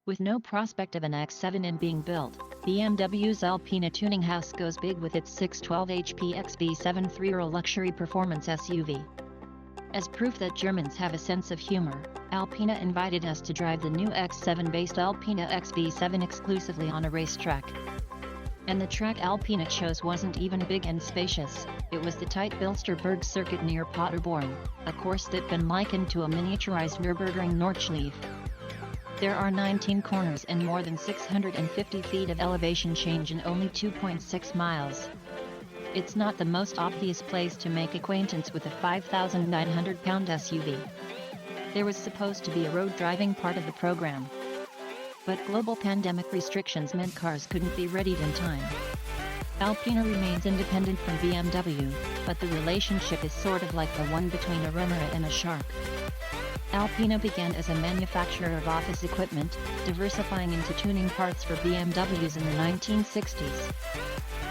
With no prospect of an X7 being built, BMW's Alpina tuning house goes big with its 612 HP XB7 3-row luxury performance SUV. As proof that Germans have a sense of humor, Alpina invited us to drive the new X7-based Alpina XB7 exclusively on a racetrack. And the track Alpina chose wasn't even big and spacious, it was the tight Bilsterberg circuit near Paderborn, a course that's been likened to a miniaturized Nürburgring Nordschleife. There are 19 corners and more than 650 feet of elevation change in only 2.6 miles. It's not the most obvious place to make acquaintance with a 5,900-pound SUV. There was supposed to be a road driving part of the program. But global pandemic restrictions meant cars couldn't be readied in time. Alpina remains independent from BMW, but the relationship is sort of like the one between a runner and a shark. Alpina began as a manufacturer of office equipment, diversifying into tuning parts for BMWs in the 1960s.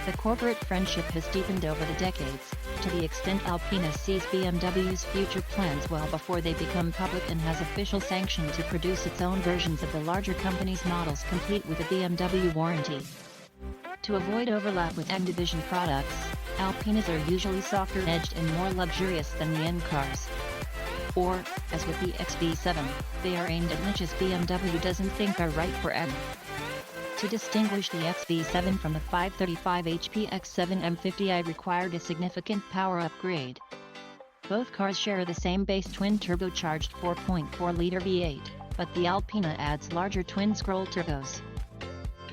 The corporate friendship has deepened over the decades, to the extent Alpina sees BMW's future plans well before they become public and has official sanction to produce its own versions of the larger company's models complete with a BMW warranty. To avoid overlap with N-Division products, Alpinas are usually softer-edged and more luxurious than the N cars. Or, as with the XB7, they are aimed at niches BMW doesn't think are right for N. To distinguish the XB7 from the 535 HP X7 M50i required a significant power upgrade. Both cars share the same base twin-turbocharged 4.4-liter V8, but the Alpina adds larger twin-scroll turbos,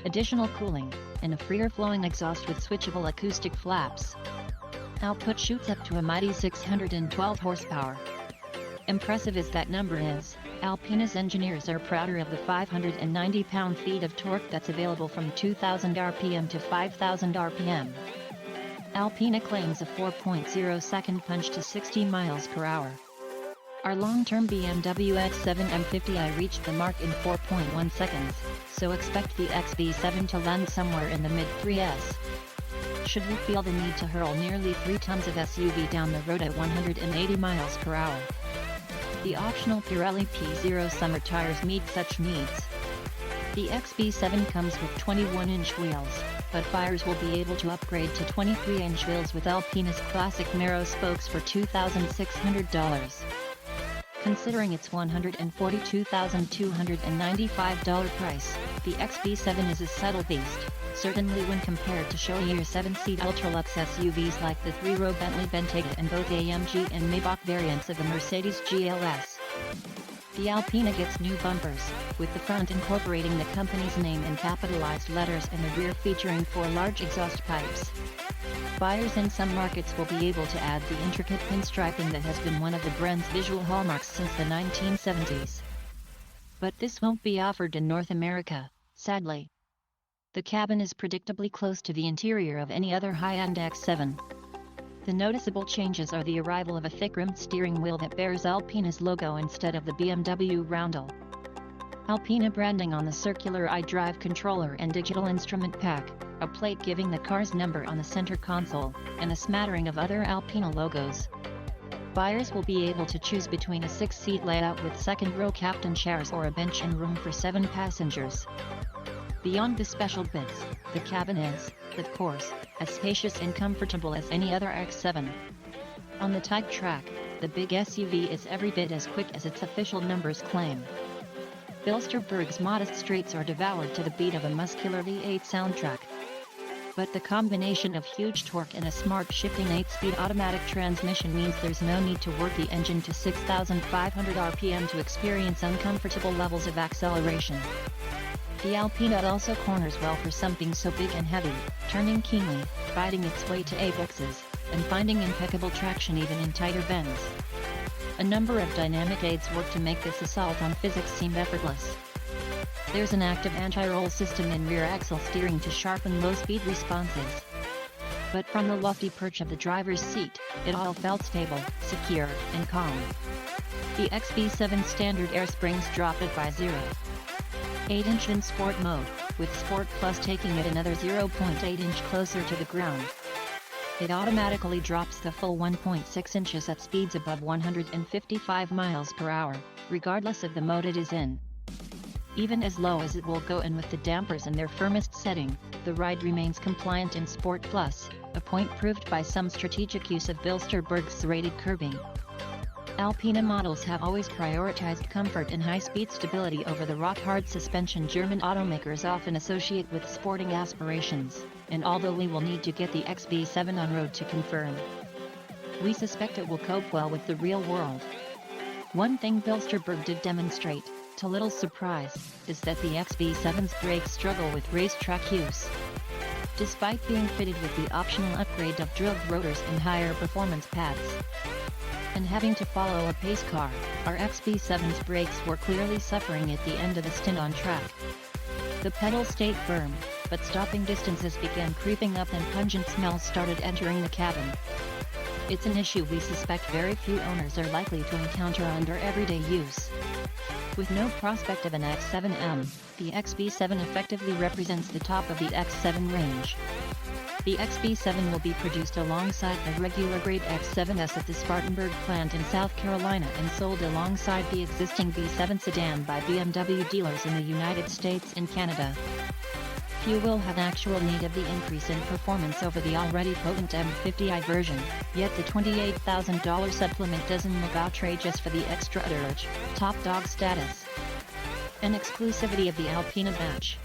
additional cooling, and a freer-flowing exhaust with switchable acoustic flaps. Output shoots up to a mighty 612 horsepower. Impressive as that number is, Alpina's engineers are prouder of the 590 pound-feet of torque that's available from 2,000 rpm to 5,000 rpm. Alpina claims a 4.0-second punch to 60 miles per hour. Our long-term BMW X7 M50i reached the mark in 4.1 seconds, so expect the XB7 to land somewhere in the mid-3s. Should we feel the need to hurl nearly 3 tons of SUV down the road at 180 miles per hour? The optional Pirelli P0 summer tires meet such needs. The XB7 comes with 21-inch wheels, but buyers will be able to upgrade to 23-inch wheels with Alpina's classic narrow spokes for $2,600. Considering its $142,295 price, the XB7 is a subtle beast, certainly when compared to showier 7-seat ultra-luxe SUVs like the 3-row Bentley Bentayga and both AMG and Maybach variants of the Mercedes GLS. The Alpina gets new bumpers, with the front incorporating the company's name in capitalized letters and the rear featuring 4 large exhaust pipes. Buyers in some markets will be able to add the intricate pinstriping that has been one of the brand's visual hallmarks since the 1970s. But this won't be offered in North America, sadly. The cabin is predictably close to the interior of any other high-end X7. The noticeable changes are the arrival of a thick-rimmed steering wheel that bears Alpina's logo instead of the BMW roundel. Alpina branding on the circular iDrive controller and digital instrument pack, a plate giving the car's number on the center console, and a smattering of other Alpina logos. Buyers will be able to choose between a 6-seat layout with second-row captain chairs or a bench and room for 7 passengers. Beyond the special bits, the cabin is, of course, as spacious and comfortable as any other X7. On the tight track, the big SUV is every bit as quick as its official numbers claim. Bilsterberg's modest straights are devoured to the beat of a muscular V8 soundtrack. But the combination of huge torque and a smart shifting 8-speed automatic transmission means there's no need to work the engine to 6,500 rpm to experience uncomfortable levels of acceleration. The Alpina also corners well for something so big and heavy, turning keenly, fighting its way to apexes, and finding impeccable traction even in tighter bends. A number of dynamic aids work to make this assault on physics seem effortless. There's an active anti-roll system in rear axle steering to sharpen low-speed responses. But from the lofty perch of the driver's seat, it all felt stable, secure, and calm. The XB7 standard air springs drop it by 0.8-inch in sport mode, with Sport Plus taking it another 0.8-inch closer to the ground. It automatically drops the full 1.6 inches at speeds above 155 miles per hour, regardless of the mode it is in. Even as low as it will go and with the dampers in their firmest setting, the ride remains compliant in Sport Plus, a point proved by some strategic use of Bilsterburn's serrated curbing. Alpina models have always prioritized comfort and high-speed stability over the rock-hard suspension German automakers often associate with sporting aspirations, and although we will need to get the XB7 on road to confirm, we suspect it will cope well with the real world. One thing Bilsterberg did demonstrate, to little surprise, is that the XB7's brakes struggle with racetrack use. Despite being fitted with the optional upgrade of drilled rotors and higher performance pads, and having to follow a pace car, our XB7's brakes were clearly suffering at the end of the stint on track. The pedals stayed firm, but stopping distances began creeping up and pungent smells started entering the cabin. It's an issue we suspect very few owners are likely to encounter under everyday use. With no prospect of an X7M, the XB7 effectively represents the top of the X7 range. The XB7 will be produced alongside the regular grade X7S at the Spartanburg plant in South Carolina and sold alongside the existing B7 sedan by BMW dealers in the United States and Canada. Few will have actual need of the increase in performance over the already potent M50i version, yet the $28,000 supplement doesn't look outrageous for the extra urge, top dog status, and exclusivity of the Alpina badge.